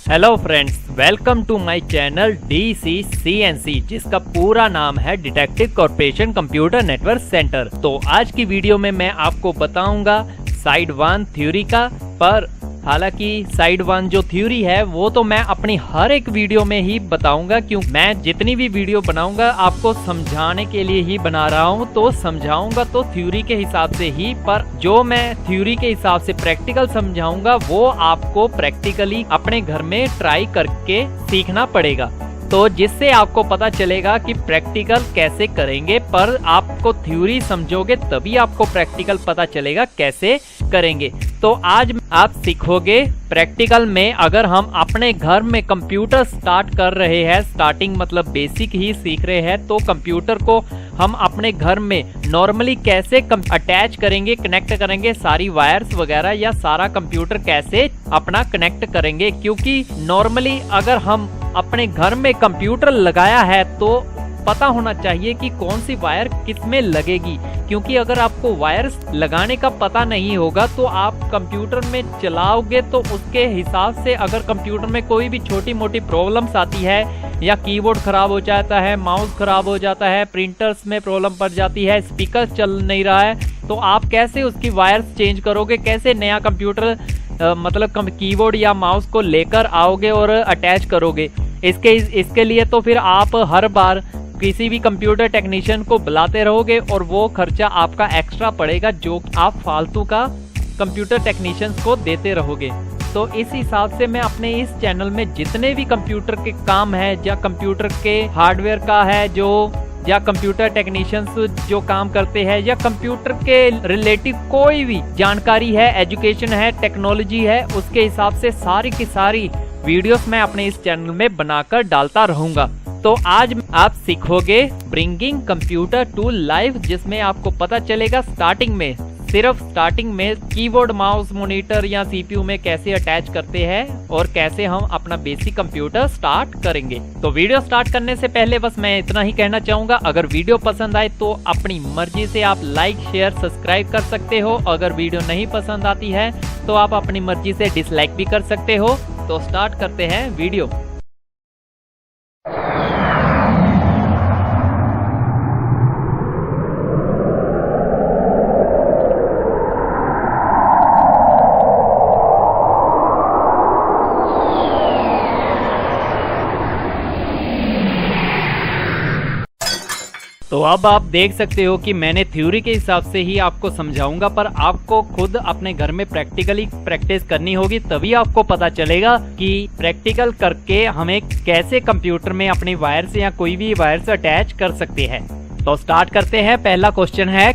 Hello friends, welcome to my channel DCCNC, जिसका पूरा नाम है detective corporation computer network centre. तो आज की वीडियो में मैं आपको बताऊंगा साइड 1 थ्योरी का। पर हालांकि साइड 1 जो थ्योरी है वो तो मैं अपनी हर एक वीडियो में ही बताऊंगा, क्यों मैं जितनी भी वीडियो बनाऊंगा आपको समझाने के लिए ही बना रहा हूं। तो समझाऊंगा तो थ्योरी के हिसाब से ही, पर जो मैं थ्योरी के हिसाब से प्रैक्टिकल समझाऊंगा वो आपको प्रैक्टिकली अपने घर में ट्राई करके सीखना पड़ेगा। तो जिससे आपको पता चलेगा कि प्रैक्टिकल कैसे करेंगे। पर आपको थ्योरी समझोगे तभी आपको प्रैक्टिकल पता चलेगा कैसे करेंगे। तो आज आप सीखोगे प्रैक्टिकल में। अगर हम अपने घर में कंप्यूटर स्टार्ट कर रहे हैं, स्टार्टिंग मतलब बेसिक ही सीख रहे हैं, तो कंप्यूटर को हम अपने घर में नॉर्मली कैसे अटैच करेंगे, कनेक्ट करेंगे, सारी वायर्स वगैरह या सारा कंप्यूटर कैसे अपना कनेक्ट करेंगे। क्योंकि नॉर्मली अगर हम अपने घर में कंप्यूटर लगाया है तो पता होना चाहिए कि कौन सी वायर किस में लगेगी। क्योंकि अगर आपको वायर्स लगाने का पता नहीं होगा तो आप कंप्यूटर में चलाओगे तो उसके हिसाब से अगर कंप्यूटर में कोई भी छोटी मोटी प्रॉब्लम्स आती है, या कीबोर्ड खराब हो जाता है, माउस खराब हो जाता है, प्रिंटर्स में प्रॉब्लम पड़ जाती है, स्पीकर चल नहीं रहा है, तो आप कैसे उसकी वायर्स चेंज करोगे, कैसे नया कंप्यूटर मतलब कीबोर्ड या माउस को लेकर आओगे और अटैच करोगे। इसके लिए तो फिर आप हर बार किसी भी कंप्यूटर टेक्नीशियन को बुलाते रहोगे और वो खर्चा आपका एक्स्ट्रा पड़ेगा जो आप फालतू का कंप्यूटर टेक्नीशियंस को देते रहोगे। तो इस हिसाब से मैं अपने इस चैनल में जितने भी कंप्यूटर के काम है, या कंप्यूटर के हार्डवेयर का है जो, या कंप्यूटर टेक्नीशियंस जो काम करते हैं, या कंप्यूटर के रिलेटिव कोई भी जानकारी है, एजुकेशन है, टेक्नोलॉजी है, उसके हिसाब से सारी की सारी वीडियोस मैं अपने इस चैनल में बनाकर डालता रहूंगा। तो आज आप सीखोगे ब्रिंगिंग कंप्यूटर टू लाइफ, जिसमें आपको पता चलेगा सिर्फ स्टार्टिंग में कीबोर्ड, माउस, मॉनिटर या CPU में कैसे अटैच करते हैं और कैसे हम अपना बेसिक कंप्यूटर स्टार्ट करेंगे। तो वीडियो स्टार्ट करने से पहले बस मैं इतना ही कहना चाहूंगा, अगर वीडियो पसंद आए तो अपनी मर्जी से आप लाइक, शेयर, सब्सक्राइब कर सकते हो। अगर वीडियो नहीं पसंद आती है तो आप अपनी मर्जी से डिसलाइक भी कर सकते हो। तो स्टार्ट करते हैं वीडियो। तो अब आप देख सकते हो कि मैंने थ्योरी के हिसाब से ही आपको समझाऊंगा, पर आपको खुद अपने घर में प्रैक्टिकली प्रैक्टिस करनी होगी, तभी आपको पता चलेगा कि प्रैक्टिकल करके हमें कैसे कंप्यूटर में अपनी वायर्स या कोई भी वायर्स अटैच कर सकते हैं। तो स्टार्ट करते हैं। पहला क्वेश्चन है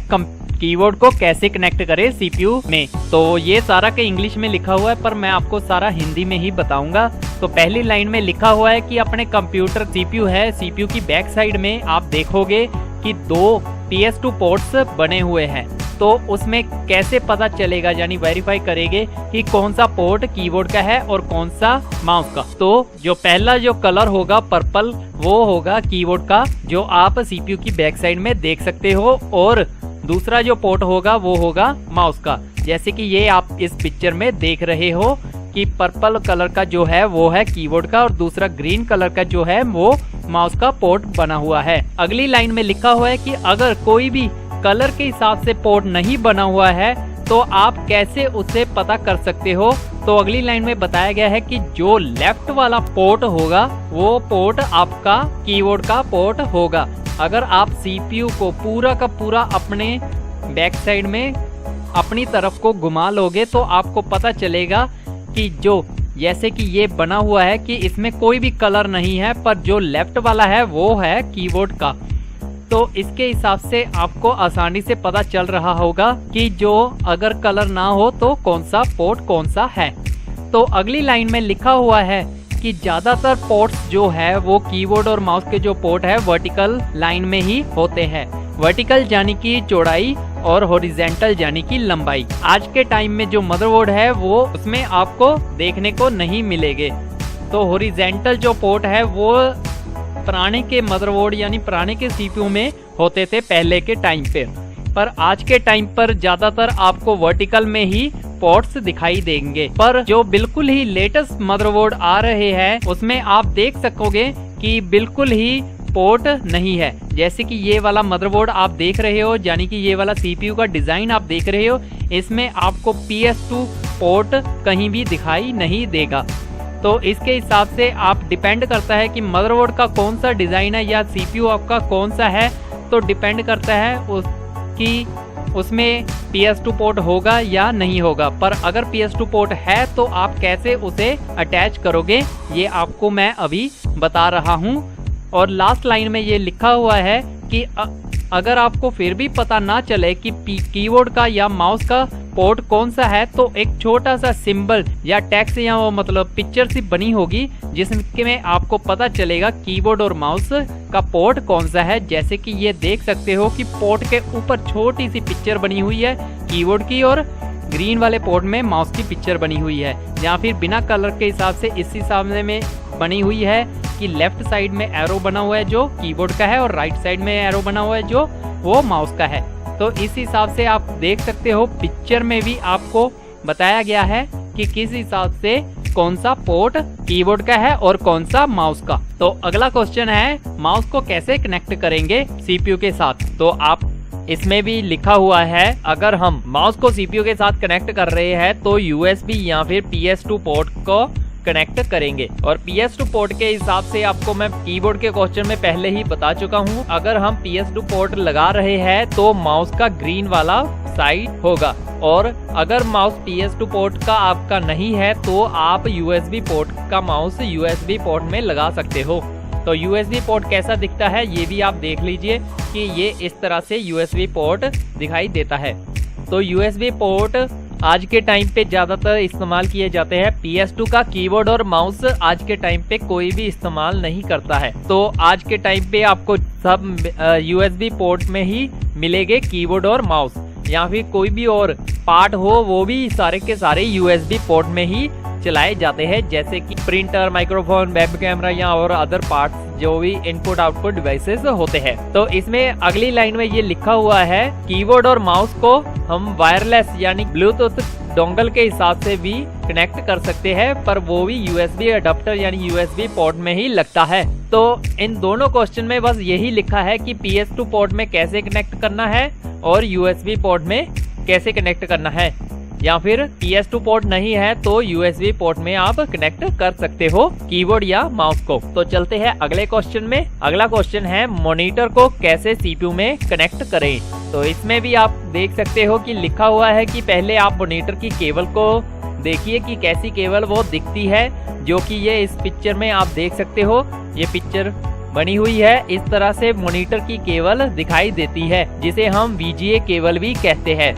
कीबोर्ड को कैसे कनेक्ट करें CPU में। तो ये सारा के इंग्लिश में लिखा हुआ है, पर मैं आपको सारा हिंदी में ही बताऊंगा। तो पहली लाइन में लिखा हुआ है कि अपने कंप्यूटर CPU है, CPU की बैक साइड में आप देखोगे कि 2 PS2 पोर्ट्स बने हुए हैं। तो उसमें कैसे पता चलेगा, यानी वेरीफाई करेंगे कि कौन सा पोर्ट कीबोर्ड का है और कौन सा माउस का। तो जो पहला जो कलर होगा पर्पल, वो होगा कीबोर्ड का, जो आप CPU की बैक साइड में देख सकते हो। और दूसरा जो पोर्ट होगा वो होगा माउस का, जैसे कि ये आप इस पिक्चर में देख रहे हो कि पर्पल कलर का जो है वो है कीबोर्ड का, और दूसरा ग्रीन कलर का जो है वो माउस का पोर्ट बना हुआ है। अगली लाइन में लिखा हुआ है कि अगर कोई भी कलर के हिसाब से पोर्ट नहीं बना हुआ है तो आप कैसे उसे पता कर सकते हो। तो अगली लाइन में बताया गया है कि जो लेफ्ट वाला पोर्ट होगा वो पोर्ट आपका कीबोर्ड का पोर्ट होगा। अगर आप CPU को पूरा का पूरा अपने बैक साइड में अपनी तरफ को घुमा लोगे तो आपको पता चलेगा कि जो जैसे कि ये बना हुआ है कि इसमें कोई भी कलर नहीं है, पर जो लेफ्ट वाला है वो है कीबोर्ड का। तो इसके हिसाब से आपको आसानी से पता चल रहा होगा कि जो अगर कलर ना हो तो कौन सा पोर्ट कौन सा है। तो अगली लाइन में लिखा हुआ है कि ज्यादातर पोर्ट्स जो है वो कीबोर्ड और माउस के जो पोर्ट है वर्टिकल लाइन में ही होते हैं। वर्टिकल यानी कि चौड़ाई और हॉरिजॉन्टल यानी कि लंबाई। आज के टाइम में जो मदरबोर्ड है वो उसमें आपको देखने को नहीं मिलेंगे। तो हॉरिजॉन्टल जो पोर्ट है वो पुराने के मदरबोर्ड यानी पुराने के CPU में होते थे पहले के टाइम पर आज के टाइम पर ज्यादातर आपको वर्टिकल में ही पोर्ट्स दिखाई देंगे। पर जो बिल्कुल ही लेटेस्ट मदरबोर्ड आ रहे हैं उसमें आप देख सकोगे कि बिल्कुल ही पोर्ट नहीं है। जैसे कि ये वाला मदरबोर्ड आप देख रहे हो, यानी कि ये वाला CPU का डिजाइन आप देख रहे हो, इसमें आपको PS2 पोर्ट कहीं भी दिखाई नहीं देगा। तो इसके हिसाब से आप डिपेंड करता है कि मदरबोर्ड का कौन सा डिजाइन है या CPU आपका कौन सा है, तो डिपेंड करता है कि उसमें PS2 पोर्ट होगा या नहीं होगा। पर अगर PS2 पोर्ट है तो आप कैसे उसे अटैच करोगे ये आपको मैं अभी बता रहा हूँ। और लास्ट लाइन में ये लिखा हुआ है कि अगर आपको फिर भी पता ना चले कि कीबोर्ड का या माउस का पोर्ट कौन सा है, तो एक छोटा सा सिंबल या टेक्स्ट या वो मतलब पिक्चर सी बनी होगी जिसमें आपको पता चलेगा कीबोर्ड और माउस का पोर्ट कौन सा है। जैसे कि ये देख सकते हो कि पोर्ट के ऊपर छोटी सी पिक्चर बनी हुई है कीबोर्ड की और ग्रीन वाले पोर्ट में माउस की पिक्चर बनी हुई है, या फिर बिना कलर के हिसाब से इस हिसाब में बनी हुई है कि लेफ्ट साइड में एरो बना हुआ है जो कीबोर्ड का है और राइट साइड में एरो बना हुआ है जो वो माउस का है। तो इस हिसाब से आप देख सकते हो पिक्चर में भी आपको बताया गया है कि किस हिसाब से कौन सा पोर्ट कीबोर्ड का है और कौन सा माउस का। तो अगला क्वेश्चन है माउस को कैसे कनेक्ट करेंगे CPU के साथ। तो आप इसमें भी लिखा हुआ है अगर हम माउस को CPU के साथ कनेक्ट कर रहे हैं तो USB या फिर PS2 पोर्ट को कनेक्ट करेंगे। और PS2 पोर्ट के हिसाब से आपको मैं कीबोर्ड के क्वेश्चन में पहले ही बता चुका हूं, अगर हम PS2 पोर्ट लगा रहे हैं तो माउस का ग्रीन वाला साइड होगा, और अगर माउस PS2 पोर्ट का आपका नहीं है तो आप USB पोर्ट का माउस USB पोर्ट में लगा सकते हो। तो USB पोर्ट कैसा दिखता है ये भी आप देख लीजिए कि ये इस तरह से USB पोर्ट दिखाई देता है। तो USB पोर्ट आज के टाइम पे ज्यादातर इस्तेमाल किए जाते हैं। PS2 का कीबोर्ड और माउस आज के टाइम पे कोई भी इस्तेमाल नहीं करता है। तो आज के टाइम पे आपको सब USB पोर्ट में ही मिलेंगे कीबोर्ड और माउस, या फिर कोई भी और पार्ट हो वो भी सारे के सारे USB पोर्ट में ही चलाए जाते हैं, जैसे कि प्रिंटर, माइक्रोफोन, वेब कैमरा या और अदर पार्ट्स जो भी इनपुट आउटपुट डिवाइसेस होते हैं। तो इसमें अगली लाइन में ये लिखा हुआ है कीबोर्ड और माउस को हम वायरलेस यानी ब्लूटूथ डोंगल के हिसाब से भी कनेक्ट कर सकते हैं, पर वो भी USB अडेप्टर यानी USB पोर्ट में ही लगता है। तो इन दोनों क्वेश्चन में बस यही लिखा है कि PS2 पोर्ट में कैसे कनेक्ट करना है और USB पोर्ट में कैसे कनेक्ट करना है, या फिर PS2 पोर्ट नहीं है तो USB पोर्ट में आप कनेक्ट कर सकते हो कीबोर्ड या माउस को। तो चलते हैं अगले क्वेश्चन में। अगला क्वेश्चन है मॉनिटर को कैसे CPU में कनेक्ट करें। तो इसमें भी आप देख सकते हो कि लिखा हुआ है कि पहले आप मॉनिटर की केबल को देखिए कि कैसी केबल वो दिखती है, जो कि ये इस पिक्चर में आप देख सकते हो। ये पिक्चर बनी हुई है, इस तरह से मॉनिटर की केबल दिखाई देती है, जिसे हम VGA केबल भी कहते हैं।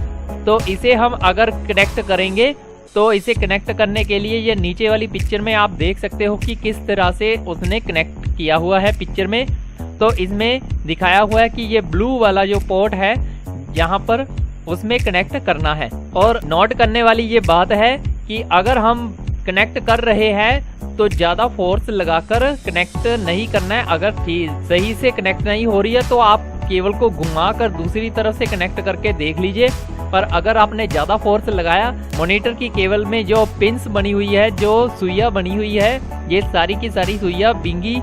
तो इसे हम अगर कनेक्ट करेंगे तो इसे कनेक्ट करने के लिए ये नीचे वाली पिक्चर में आप देख सकते हो कि किस तरह से उसने कनेक्ट किया हुआ है पिक्चर में। तो इसमें दिखाया हुआ है कि ये ब्लू वाला जो पोर्ट है यहाँ पर उसमें कनेक्ट करना है। और नोट करने वाली ये बात है कि अगर हम कनेक्ट कर रहे हैं तो ज्यादा फोर्स लगाकर कनेक्ट नहीं करना है। अगर सही से कनेक्ट नहीं हो रही है तो आप केबल को घुमाकर दूसरी तरफ से कनेक्ट करके देख लीजिए। पर अगर आपने ज्यादा फोर्स लगाया, मॉनिटर की केबल में जो पिंस बनी हुई है, जो सुइया बनी हुई है, ये सारी की सारी सुइया बिंगी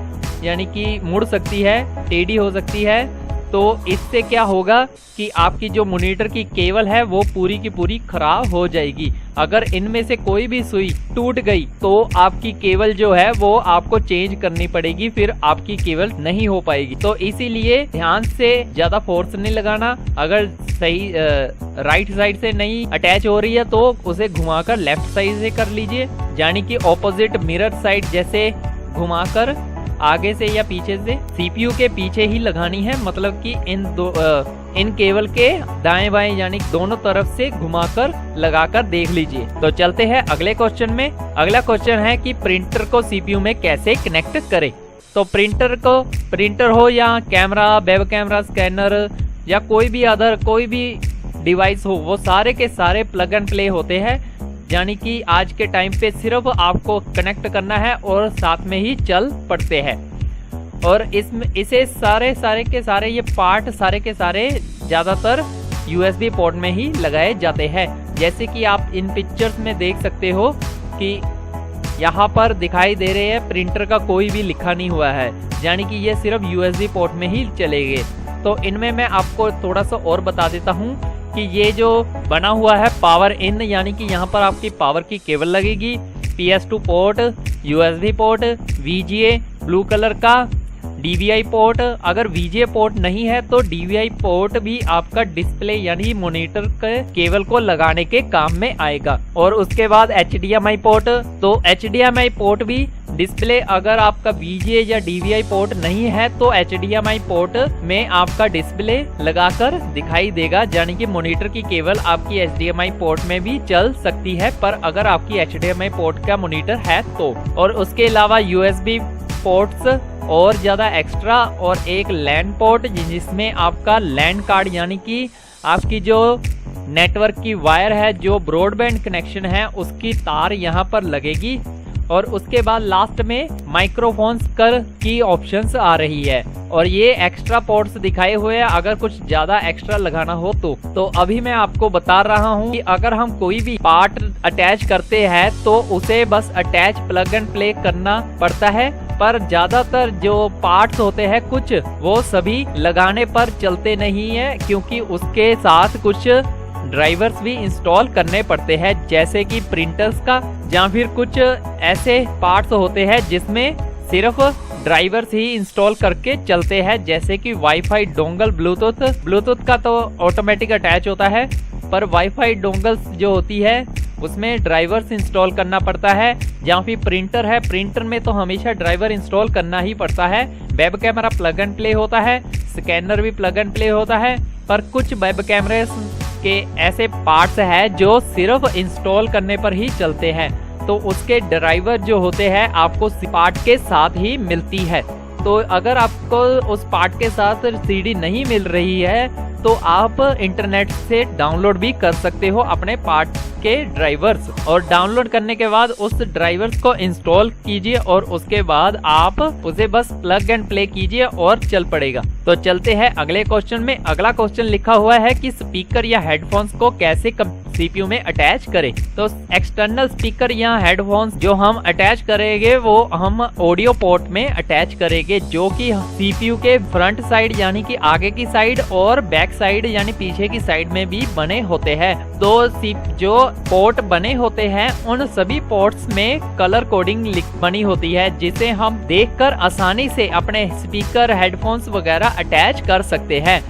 यानी कि मुड़ सकती है, टेढ़ी हो सकती है। तो इससे क्या होगा कि आपकी जो मॉनिटर की केबल है वो पूरी की पूरी खराब हो जाएगी। अगर इनमें से कोई भी सुई टूट गई तो आपकी केबल जो है वो आपको चेंज करनी पड़ेगी, फिर आपकी केबल नहीं हो पाएगी। तो इसीलिए ध्यान से ज्यादा फोर्स नहीं लगाना। अगर सही राइट साइड से नहीं अटैच हो रही है तो उसे घुमाकर लेफ्ट साइड से कर लीजिए, यानी कि ऑपोजिट मिरर साइड जैसे घुमाकर आगे से या पीछे से CPU के पीछे ही लगानी है। मतलब कि इन केबल के दाएं बाएं यानी दोनों तरफ से घुमाकर लगाकर देख लीजिए। तो चलते हैं अगले क्वेश्चन में। अगला क्वेश्चन है कि प्रिंटर को CPU में कैसे कनेक्ट करें। तो प्रिंटर हो या कैमरा, वेब कैमरा, स्कैनर या कोई भी डिवाइस हो, वो सारे के सारे प्लग एंड प्ले होते हैं। यानी कि आज के टाइम पे सिर्फ आपको कनेक्ट करना है और साथ में ही चल पड़ते हैं। और इसे सारे के सारे ये पार्ट सारे के सारे ज्यादातर USB पोर्ट में ही लगाए जाते हैं। जैसे कि आप इन पिक्चर्स में देख सकते हो कि यहाँ पर दिखाई दे रहे हैं प्रिंटर का कोई भी लिखा नहीं हुआ है, यानी कि ये सिर्फ USB पोर्ट में ही चलेंगे। तो इनमें मैं आपको थोड़ा सा और बता देता हूँ कि ये जो बना हुआ है पावर इन, यानी कि यहाँ पर आपकी पावर की केबल लगेगी, PS2 port, USB port, VGA blue colour का, DVI पोर्ट। अगर VGA पोर्ट नहीं है तो DVI पोर्ट भी आपका डिस्प्ले यानी मॉनिटर के केबल को लगाने के काम में आएगा। और उसके बाद HDMI पोर्ट, तो HDMI पोर्ट भी डिस्प्ले, अगर आपका VGA या DVI पोर्ट नहीं है तो HDMI पोर्ट में आपका डिस्प्ले लगाकर दिखाई देगा, यानी कि मॉनिटर की केबल आपकी HDMI पोर्ट में भी चल सकती है, पर अगर आपकी HDMI पोर्ट का मॉनिटर है तो। और उसके अलावा USB पोर्ट्स और ज्यादा एक्स्ट्रा, और एक लैन पोर्ट जिसमें आपका लैन कार्ड यानी कि आपकी जो नेटवर्क की वायर है, जो ब्रॉडबैंड कनेक्शन है, उसकी तार यहाँ पर लगेगी। और उसके बाद लास्ट में माइक्रोफोन्स कर की ऑप्शंस आ रही है, और ये एक्स्ट्रा पोर्ट्स दिखाए हुए हैं अगर कुछ ज्यादा एक्स्ट्रा लगाना हो तो अभी मैं आपको बता रहा हूँ कि अगर हम कोई भी पार्ट अटैच करते हैं तो उसे बस अटैच प्लग एंड प्ले करना पड़ता है, पर ज्यादातर जो पार्ट्स होते हैं कुछ वो सभी लगाने पर चलते नहीं है, क्योंकि उसके साथ कुछ ड्राइवर्स भी इंस्टॉल करने पड़ते हैं, जैसे कि प्रिंटर्स का, या फिर कुछ ऐसे पार्ट्स होते हैं जिसमें सिर्फ ड्राइवर्स ही इंस्टॉल करके चलते हैं, जैसे कि वाईफाई डोंगल, ब्लूटूथ का तो ऑटोमेटिक अटैच होता है, पर वाईफाई डोंगल्स जो होती है उसमें ड्राइवर्स इंस्टॉल करना पड़ता है। या फिर प्रिंटर है, प्रिंटर में तो हमेशा ड्राइवर इंस्टॉल करना ही पड़ता है। Web camera plug and play होता है, स्कैनर भी प्लग एंड प्ले होता है, पर कुछ वेब कैमरे के ऐसे पार्ट्स हैं जो सिर्फ इंस्टॉल करने पर ही चलते हैं, तो उसके ड्राइवर जो होते हैं आपको पार्ट के साथ ही मिलती है। तो अगर आपको उस पार्ट के साथ CD नहीं मिल रही है तो आप इंटरनेट से डाउनलोड भी कर सकते हो अपने पार्ट के ड्राइवर्स, और डाउनलोड करने के बाद उस ड्राइवर्स को इंस्टॉल कीजिए और उसके बाद आप उसे बस प्लग एंड प्ले कीजिए और चल पड़ेगा। तो चलते हैं अगले क्वेश्चन में। अगला क्वेश्चन लिखा हुआ है कि स्पीकर या हेडफोन्स को कैसे CPU में अटैच करें। तो एक्सटर्नल स्पीकर या हेडफोन्स जो हम अटैच करेंगे वो हम ऑडियो पोर्ट में अटैच करेंगे, जो कि CPU के फ्रंट साइड यानी कि आगे की साइड और बैक साइड यानी पीछे की साइड में भी बने होते हैं। तो जो पोर्ट बने होते हैं उन सभी पोर्ट्स में कलर कोडिंग बनी होती है, जिसे हम देखकर आसानी से अपने स्पीकर, हेडफोन्स वगैरह अटैच कर सकते हैं।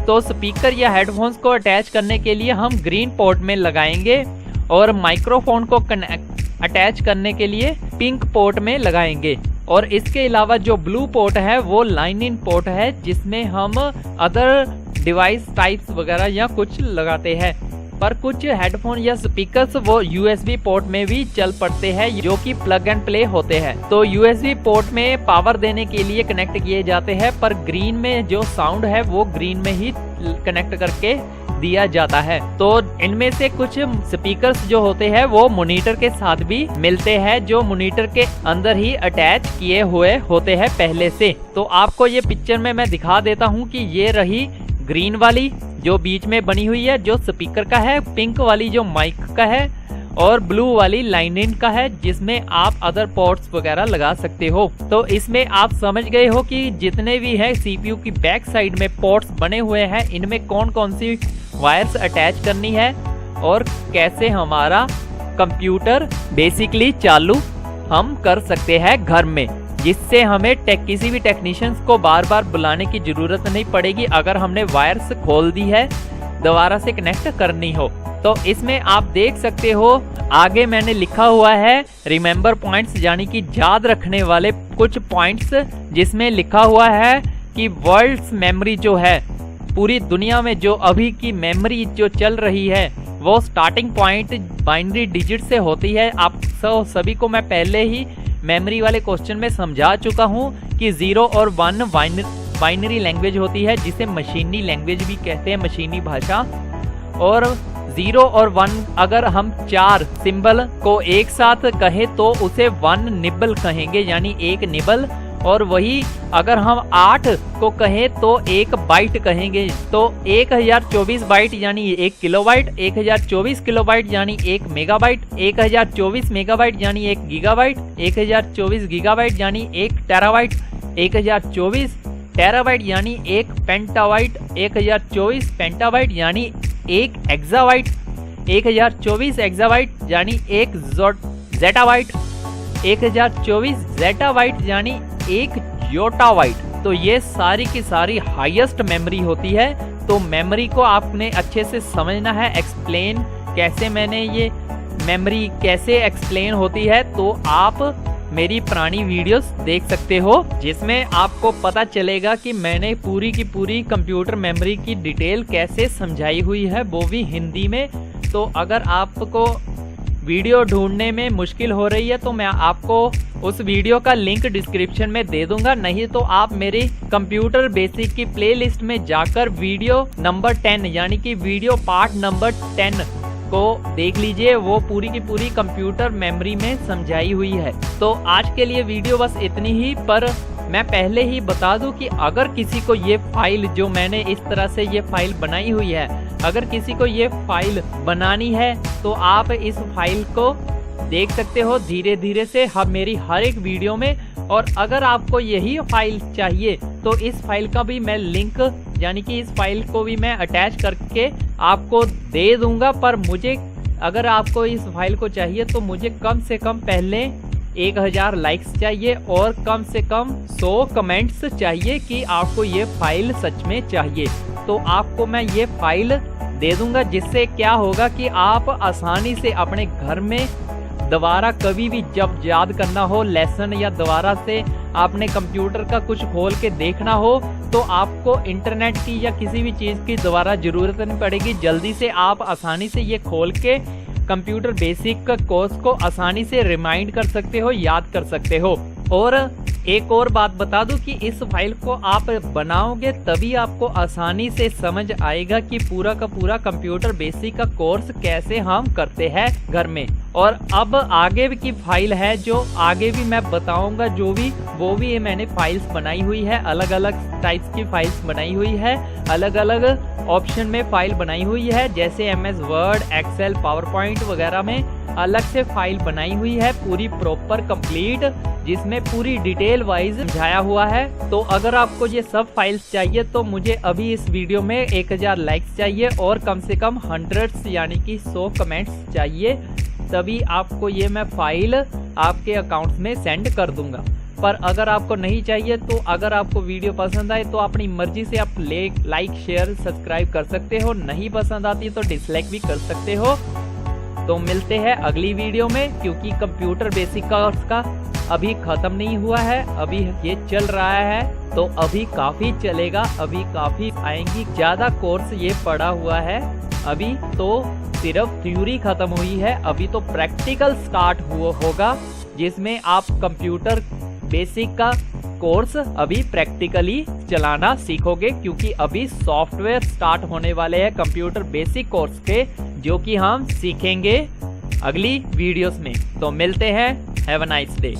तो स्पीकर या हेडफोन्स को अटैच करने के लिए हम ग्रीन पोर्ट में लगाएंगे, और माइक्रोफोन को अटैच करने के लिए पिंक पोर्ट में लगाएंगे। और इसके अलावा जो ब्लू पोर्ट है वो लाइन इन पोर्ट है, जिसमें हम अदर डिवाइस टाइप्स वगैरह या कुछ लगाते हैं। पर कुछ हेडफोन या स्पीकर्स वो USB पोर्ट में भी चल पड़ते हैं, जो कि प्लग एंड प्ले होते हैं। तो USB पोर्ट में पावर देने के लिए कनेक्ट किए जाते हैं, पर ग्रीन में जो साउंड है वो ग्रीन में ही कनेक्ट करके दिया जाता है। तो इनमें से कुछ स्पीकर्स जो होते हैं वो मॉनिटर के साथ भी मिलते हैं, जो मॉनिटर के अंदर ही अटैच किए हुए होते हैं पहले से। तो आपको ये पिक्चर में मैं दिखा देता हूँ कि ये रही ग्रीन वाली जो बीच में बनी हुई है जो स्पीकर का है, पिंक वाली जो माइक का है, और ब्लू वाली लाइन इन का है, जिसमें आप अदर पोर्ट्स वगैरह लगा सकते हो। तो इसमें आप समझ गए हो कि जितने भी है CPU की बैक साइड में पोर्ट्स बने हुए हैं, इनमें कौन कौन सी वायर्स अटैच करनी है और कैसे हमारा कंप्यूटर बेसिकली चालू हम कर सकते हैं घर में, जिससे हमें किसी भी टेक्नीशियंस को बार बार बुलाने की जरूरत नहीं पड़ेगी अगर हमने वायर्स खोल दी है दोबारा से कनेक्ट करनी हो। तो इसमें आप देख सकते हो आगे मैंने लिखा हुआ है रिमेंबर पॉइंट्स, यानी कि याद रखने वाले कुछ पॉइंट्स, जिसमें लिखा हुआ है कि वर्ल्ड्स मेमोरी जो है, पूरी दुनिया में जो अभी की मेमोरी जो चल रही है वो स्टार्टिंग पॉइंट बाइनरी डिजिट से होती है। आप सभी को मैं पहले ही मेमोरी वाले क्वेश्चन में समझा चुका हूँ कि 0 और 1 बाइनरी लैंग्वेज होती है, जिसे मशीनी लैंग्वेज भी कहते हैं, मशीनी भाषा। और 0 और 1 अगर हम 4 सिंबल को एक साथ कहें तो उसे 1 निबल कहेंगे, यानी एक निबल। और वही अगर हम 8 को कहें तो 1 बाइट कहेंगे। तो 1024 बाइट यानी 1 किलोबाइट, 1024 किलोबाइट यानी 1 मेगाबाइट, 1024 मेगाबाइट यानी 1 गीगाबाइट, 1024 गीगाबाइट यानी 1 टेराबाइट, 1024 टेराबाइट यानी 1 पेंटाबाइट, 1024 पेंटाबाइट यानी 1 एक्साबाइट, 1024 एक्साबाइट यानी 1 जेटाबाइट, 1024 जेटाबाइट यानी 1 योटाबाइट। तो ये सारी की सारी हाईएस्ट मेमोरी होती है। तो मेमोरी को आपने अच्छे से समझना है, एक्सप्लेन कैसे मैंने ये मेमोरी कैसे एक्सप्लेन होती है। तो आप मेरी पुरानी वीडियोस देख सकते हो जिसमें आपको पता चलेगा कि मैंने पूरी की पूरी कंप्यूटर मेमोरी की डिटेल कैसे समझाई हुई है, वो भी हिंदी में। तो अगर आपको वीडियो ढूंढने में मुश्किल हो रही है तो मैं आपको उस वीडियो का लिंक डिस्क्रिप्शन में दे दूंगा, नहीं तो आप मेरी कंप्यूटर बेसिक की प्लेलिस्ट में जाकर वीडियो नंबर 10 यानी कि वीडियो पार्ट नंबर 10 को देख लीजिए। वो पूरी की पूरी कंप्यूटर मेमोरी में समझाई हुई है। तो आज के लिए वीडियो बस इतनी ही, पर मैं पहले ही बता दूं कि अगर किसी को ये फाइल जो मैंने इस तरह से ये फाइल बनाई हुई है, अगर किसी को ये फाइल बनानी है तो आप इस फाइल को देख सकते हो धीरे धीरे से हम मेरी हर एक वीडियो में। और अगर आपको यही फाइल चाहिए तो इस फाइल का भी मैं लिंक यानी कि इस फाइल को भी मैं अटैच करके आपको दे दूंगा। पर मुझे अगर आपको इस फाइल को चाहिए तो मुझे कम से कम पहले 1000 लाइक्स चाहिए और कम से कम 100 कमेंट्स चाहिए कि आपको ये फाइल सच में चाहिए। तो आपको मैं ये फाइल दे दूंगा, जिससे क्या होगा कि आप आसानी से अपने घर में दोबारा कभी भी जब याद करना हो लेसन या दोबारा से आपने कंप्यूटर का कुछ खोल के देखना हो तो आपको इंटरनेट की या किसी भी चीज़ की दोबारा ज़रूरत नहीं पड़ेगी। जल्दी से आप आसानी से ये खोल के कंप्यूटर बेसिक का कोर्स को आसानी से रिमाइंड कर सकते हो, याद कर सकते हो। और एक और बात बता दूं कि इस फाइल को आप बनाओगे तभी आपको आसानी से समझ आएगा कि पूरा का पूरा कंप्यूटर बेसिक का कोर्स कैसे हम करते हैं घर में। और अब आगे की फाइल है जो आगे भी मैं बताऊंगा, जो भी वो भी मैंने फाइल्स बनाई हुई है, अलग अलग टाइप्स की फाइल्स बनाई हुई है, अलग अलग ऑप्शन में फाइल बनाई हुई है, जैसे MS Word, Excel, PowerPoint वगैरह में अलग से फाइल बनाई हुई है पूरी प्रॉपर कंप्लीट, जिसमें पूरी डिटेल वाइज समझाया हुआ है। तो अगर आपको ये सब फाइल्स चाहिए तो मुझे अभी इस वीडियो में 1000 लाइक्स चाहिए और कम से कम 100 यानी कि 100 कमेंट्स चाहिए, तभी आपको ये मैं फाइल आपके अकाउंट में सेंड कर दूंगा। पर अगर आपको नहीं चाहिए तो अगर आपको वीडियो पसंद आए तो अपनी मर्जी से आप लाइक शेयर सब्सक्राइब कर सकते हो, नहीं पसंद आती तो डिसलाइक भी कर सकते हो। तो मिलते हैं अगली वीडियो में, क्योंकि कंप्यूटर बेसिक कोर्स का अभी खत्म नहीं हुआ है, अभी ये चल रहा है। तो अभी काफी चलेगा, अभी काफी आएंगी, ज्यादा कोर्स ये पड़ा हुआ है। अभी तो सिर्फ थ्योरी खत्म हुई है, अभी तो प्रैक्टिकल स्टार्ट होगा, जिसमें आप कंप्यूटर बेसिक का कोर्स अभी प्रैक्टिकली चलाना सीखोगे, क्योंकि अभी सॉफ्टवेयर स्टार्ट होने वाले हैं कंप्यूटर बेसिक कोर्स के, जो कि हम सीखेंगे अगली वीडियोस में। तो मिलते हैं, हैव अ नाइस डे।